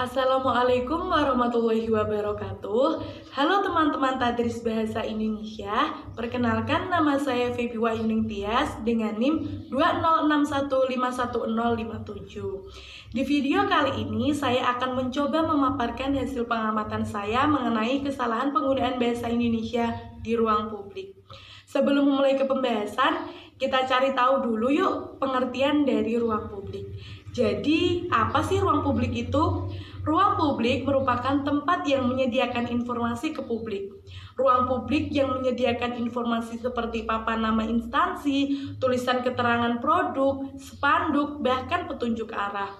Assalamualaikum warahmatullahi wabarakatuh. Halo teman-teman Tadris Bahasa Indonesia. Perkenalkan, nama saya Febi Wayuning Tias dengan NIM 206151057. Di video kali ini saya akan mencoba memaparkan hasil pengamatan saya mengenai kesalahan penggunaan bahasa Indonesia di ruang publik. Sebelum memulai ke pembahasan, kita cari tahu dulu yuk pengertian dari ruang publik. Jadi, apa sih ruang publik itu? Ruang publik merupakan tempat yang menyediakan informasi ke publik. Ruang publik yang menyediakan informasi seperti papan nama instansi, tulisan keterangan produk, spanduk, bahkan petunjuk arah.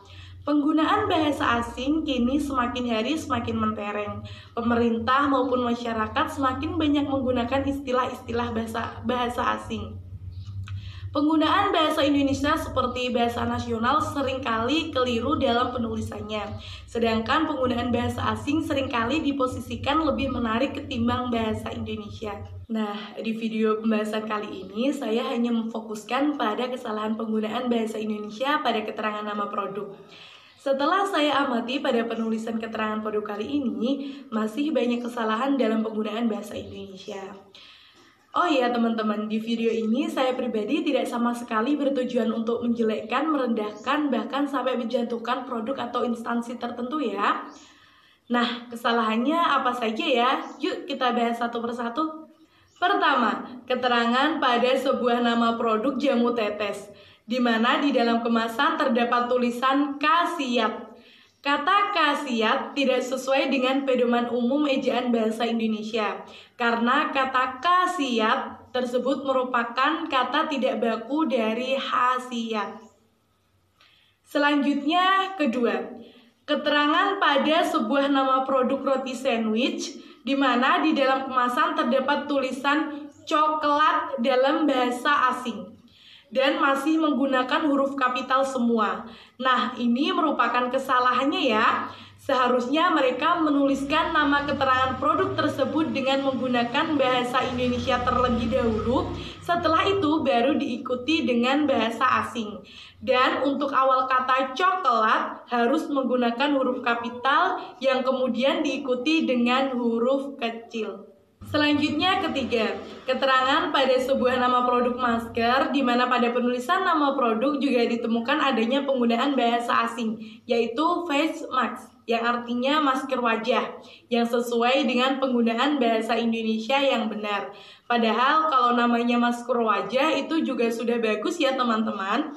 Penggunaan bahasa asing kini semakin hari semakin mentereng. Pemerintah maupun masyarakat semakin banyak menggunakan istilah-istilah bahasa asing. Penggunaan bahasa Indonesia seperti bahasa nasional seringkali keliru dalam penulisannya. Sedangkan penggunaan bahasa asing seringkali diposisikan lebih menarik ketimbang bahasa Indonesia. Nah, di video pembahasan kali ini saya hanya memfokuskan pada kesalahan penggunaan bahasa Indonesia pada keterangan nama produk. Setelah saya amati pada penulisan keterangan produk kali ini, masih banyak kesalahan dalam penggunaan bahasa Indonesia. Oh iya teman-teman, di video ini saya pribadi tidak sama sekali bertujuan untuk menjelekkan, merendahkan, bahkan sampai menjatuhkan produk atau instansi tertentu ya. Nah, kesalahannya apa saja ya? Yuk kita bahas satu persatu. Pertama, keterangan pada sebuah nama produk jamu tetes, di mana di dalam kemasan terdapat tulisan khasiat. Kata khasiat tidak sesuai dengan pedoman umum ejaan bahasa Indonesia, karena kata khasiat tersebut merupakan kata tidak baku dari khasiat. Selanjutnya, kedua, keterangan pada sebuah nama produk roti sandwich, di mana di dalam kemasan terdapat tulisan coklat dalam bahasa asing dan masih menggunakan huruf kapital semua. Nah, ini merupakan kesalahannya ya. Seharusnya mereka menuliskan nama keterangan produk tersebut dengan menggunakan bahasa Indonesia terlebih dahulu. Setelah itu baru diikuti dengan bahasa asing. Dan untuk awal kata coklat harus menggunakan huruf kapital yang kemudian diikuti dengan huruf kecil. Selanjutnya ketiga, keterangan pada sebuah nama produk masker, di mana pada penulisan nama produk juga ditemukan adanya penggunaan bahasa asing, yaitu face mask, yang artinya masker wajah, yang sesuai dengan penggunaan bahasa Indonesia yang benar. Padahal kalau namanya masker wajah itu juga sudah bagus ya teman-teman.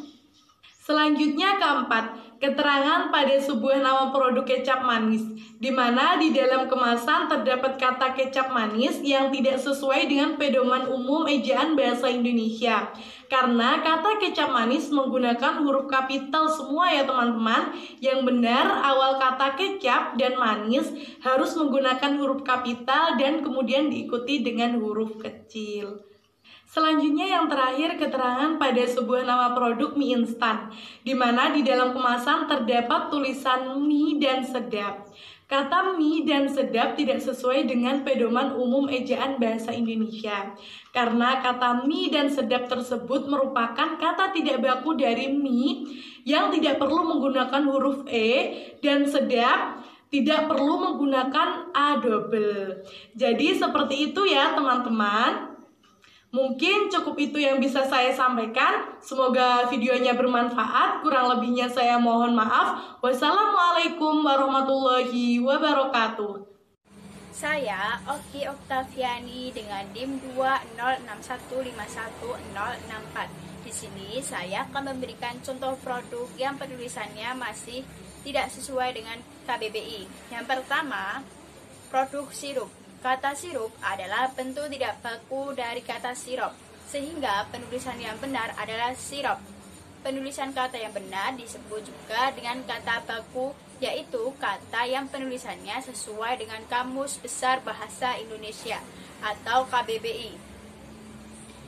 Selanjutnya keempat, keterangan pada sebuah nama produk kecap manis, di mana di dalam kemasan terdapat kata kecap manis yang tidak sesuai dengan pedoman umum ejaan bahasa Indonesia. Karena kata kecap manis menggunakan huruf kapital semua ya teman-teman. Yang benar awal kata kecap dan manis harus menggunakan huruf kapital dan kemudian diikuti dengan huruf kecil. Selanjutnya yang terakhir, keterangan pada sebuah nama produk mie instan, di mana di dalam kemasan terdapat tulisan mie dan sedap. Kata mie dan sedap tidak sesuai dengan pedoman umum ejaan bahasa Indonesia. Karena kata mie dan sedap tersebut merupakan kata tidak baku dari mie yang tidak perlu menggunakan huruf E, dan sedap tidak perlu menggunakan A double. Jadi seperti itu ya teman-teman. Mungkin cukup itu yang bisa saya sampaikan. Semoga videonya bermanfaat. Kurang lebihnya saya mohon maaf. Wassalamualaikum warahmatullahi wabarakatuh. Saya Oki Oktaviani dengan NIM 206151064. Di sini saya akan memberikan contoh produk yang penulisannya masih tidak sesuai dengan KBBI. Yang pertama, produk sirup. Kata sirup adalah bentuk tidak baku dari kata sirop, sehingga penulisan yang benar adalah sirop. Penulisan kata yang benar disebut juga dengan kata baku, yaitu kata yang penulisannya sesuai dengan Kamus Besar Bahasa Indonesia atau KBBI.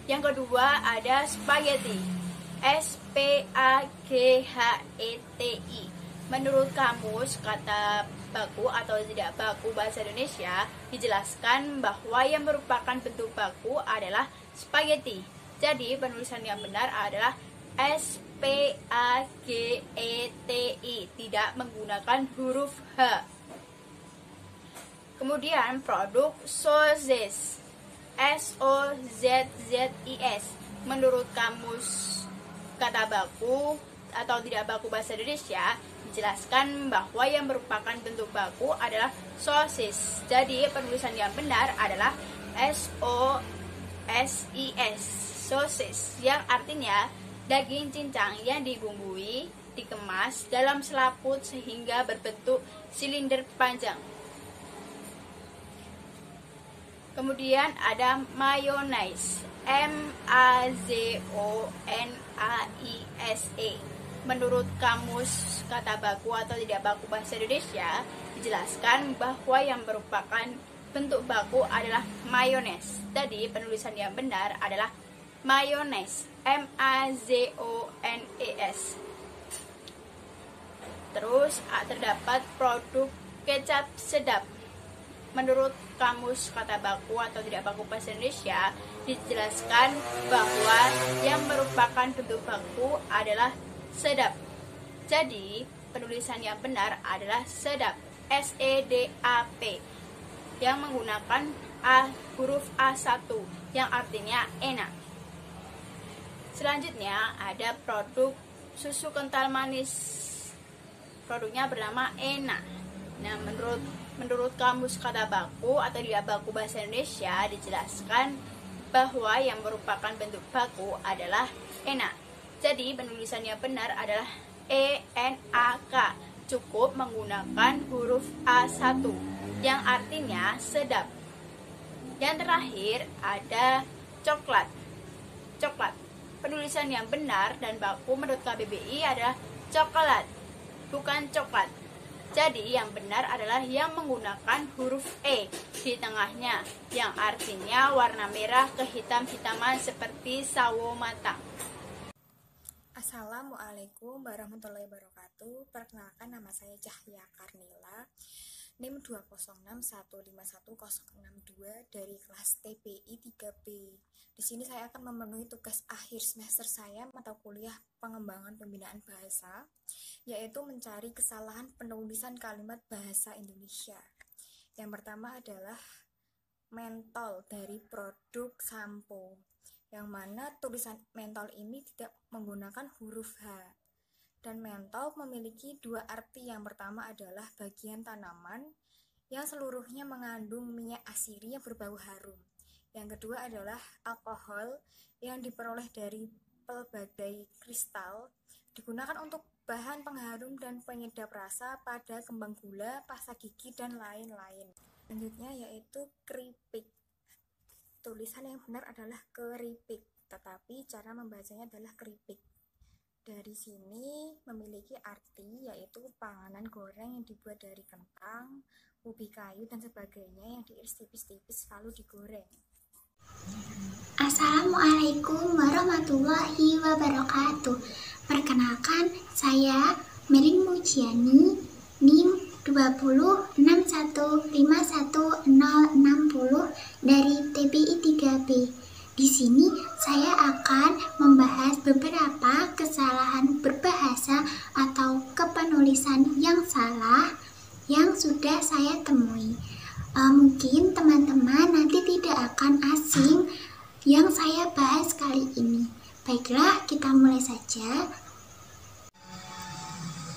Yang kedua ada spaghetti, SPAGHETI. Menurut kamus, kata baku atau tidak baku bahasa Indonesia dijelaskan bahwa yang merupakan bentuk baku adalah spaghetti. Jadi penulisan yang benar adalah SPAGHETI. PAGETI, tidak menggunakan huruf H. Kemudian produk sosis, SOZZIS, menurut kamus kata baku atau tidak baku bahasa Indonesia dijelaskan bahwa yang merupakan bentuk baku adalah sosis. Jadi penulisan yang benar adalah SOSIS, sosis, yang artinya daging cincang yang dibumbui, dikemas dalam selaput sehingga berbentuk silinder panjang. Kemudian ada mayonnaise, MAZONAISE. Menurut kamus kata baku atau tidak baku bahasa Indonesia dijelaskan bahwa yang merupakan bentuk baku adalah mayonnaise. Jadi penulisan yang benar adalah mayonnaise, MAZONAIS. Terus terdapat produk kecap sedap. Menurut kamus kata baku atau tidak baku bahasa Indonesia dijelaskan bahwa yang merupakan bentuk baku adalah sedap. Jadi penulisan yang benar adalah sedap, SEDAP, yang menggunakan huruf A1 yang artinya enak. Selanjutnya ada produk susu kental manis. Produknya bernama ENA. Nah, menurut kamus kata baku atau tidak baku bahasa Indonesia dijelaskan bahwa yang merupakan bentuk baku adalah enak. Jadi penulisan yang benar adalah ENAK, cukup menggunakan huruf A1 yang artinya sedap. Yang terakhir ada coklat. Penulisan yang benar dan baku menurut KBBI adalah coklat, bukan coklat. Jadi yang benar adalah yang menggunakan huruf E di tengahnya, yang artinya warna merah kehitam-hitaman seperti sawo matang. Assalamualaikum warahmatullahi wabarakatuh. Perkenalkan, nama saya Cahya Karnila, NIM 206151062 dari kelas TPI 3B. Di sini saya akan memenuhi tugas akhir semester saya mata kuliah pengembangan pembinaan bahasa, yaitu mencari kesalahan penulisan kalimat bahasa Indonesia. Yang pertama adalah mentol dari produk sampo, yang mana tulisan mentol ini tidak menggunakan huruf H. Dan mentol memiliki dua arti. Yang pertama adalah bagian tanaman yang seluruhnya mengandung minyak asiri yang berbau harum. Yang kedua adalah alkohol yang diperoleh dari pelbagai kristal, digunakan untuk bahan pengharum dan penyedap rasa pada kembang gula, pasta gigi, dan lain-lain. Selanjutnya yaitu keripik. Tulisan yang benar adalah keripik, tetapi cara membacanya adalah keripik. Dari sini memiliki arti yaitu panganan goreng yang dibuat dari kentang, ubi kayu, dan sebagainya yang diiris tipis-tipis lalu digoreng. Assalamualaikum warahmatullahi wabarakatuh. Perkenalkan, saya Mering Mujiani, NIM 206151060 dari TPI 3B. Di sini saya akan membahas beberapa kesalahan berbahasa atau kepenulisan yang salah yang sudah saya temui. Mungkin teman-teman nanti tidak akan asing yang saya bahas kali ini. Baiklah, kita mulai saja.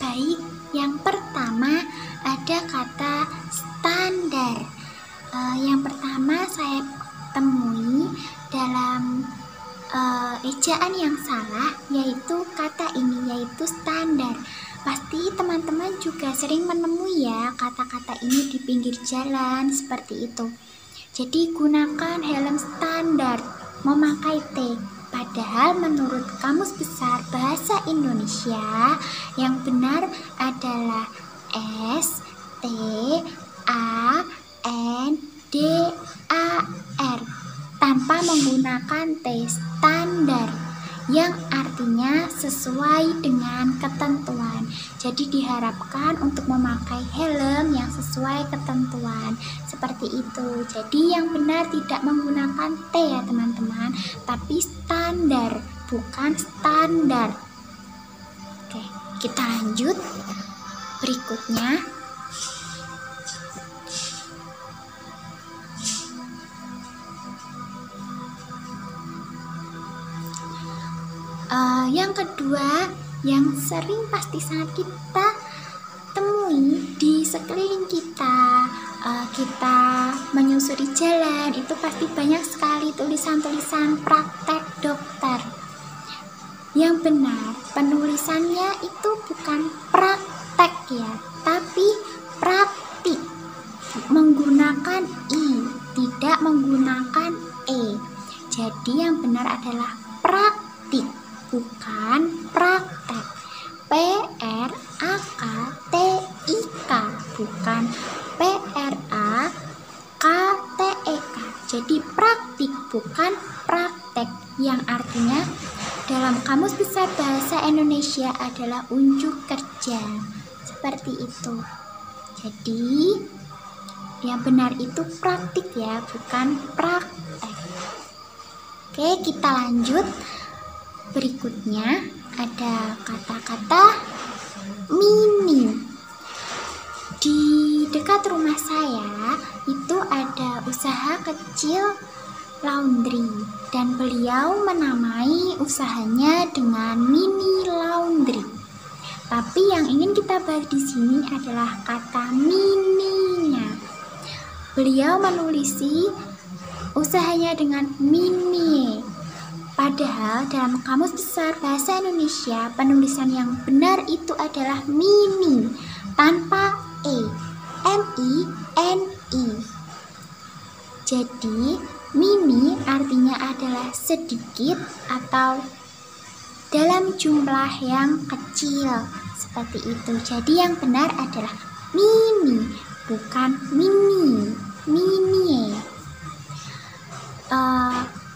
Baik, yang pertama ada kata standar. Yang pertama saya temui dalam ejaan yang salah, yaitu kata ini, yaitu standar. Pasti teman-teman juga sering menemui ya kata-kata ini di pinggir jalan seperti itu. Jadi gunakan helm standar, memakai T. Padahal menurut Kamus Besar Bahasa Indonesia yang benar adalah S T A N D A R tanpa menggunakan T, standar, yang artinya sesuai dengan ketentuan. Jadi diharapkan untuk memakai helm yang sesuai ketentuan seperti itu. Jadi yang benar tidak menggunakan T ya teman-teman, tapi standar, bukan standar. kita lanjut. Berikutnya, yang kedua, yang sering pasti sangat kita temui di sekeliling kita, kita menyusuri jalan, itu pasti banyak sekali tulisan-tulisan praktek dokter. Yang benar, penulisannya itu bukan praktek ya, tapi praktik, menggunakan i, tidak menggunakan e. Jadi yang benar adalah praktik, bukan praktek. P-R-A-K-T-I-K, bukan P-R-A-K-T-E-K. Jadi praktik, bukan praktek, yang artinya dalam Kamus Besar Bahasa Indonesia adalah unjuk kerja. Seperti itu. Jadi yang benar itu praktik ya, bukan praktek. Oke, kita lanjut. Berikutnya ada kata-kata mini. Di dekat rumah saya itu ada usaha kecil laundry dan beliau menamai usahanya dengan mini laundry. Tapi yang ingin kita bahas di sini adalah kata mininya. Beliau menulisi usahanya dengan mini. Padahal dalam Kamus Besar Bahasa Indonesia penulisan yang benar itu adalah mini tanpa e, M-I-N-I. Jadi mini artinya adalah sedikit atau dalam jumlah yang kecil, seperti itu. Jadi yang benar adalah mini, bukan mini.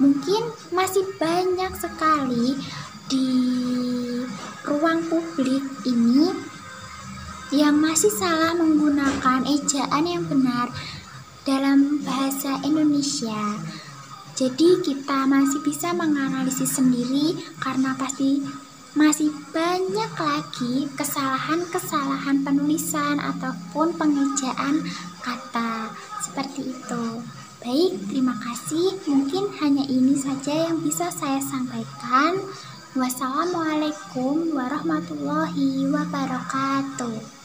Mungkin masih banyak sekali di ruang publik ini yang masih salah menggunakan ejaan yang benar dalam bahasa Indonesia. Jadi kita masih bisa menganalisis sendiri karena pasti masih banyak lagi kesalahan-kesalahan penulisan ataupun pengejaan kata seperti itu. Baik, terima kasih. Mungkin hanya ini saja yang bisa saya sampaikan. Wassalamualaikum warahmatullahi wabarakatuh.